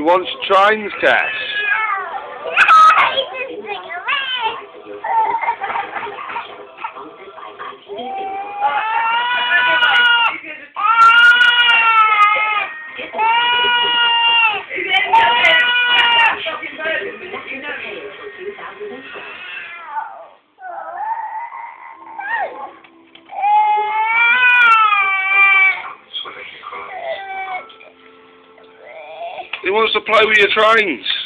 He wants trains, Cass. He wants to play with your trains.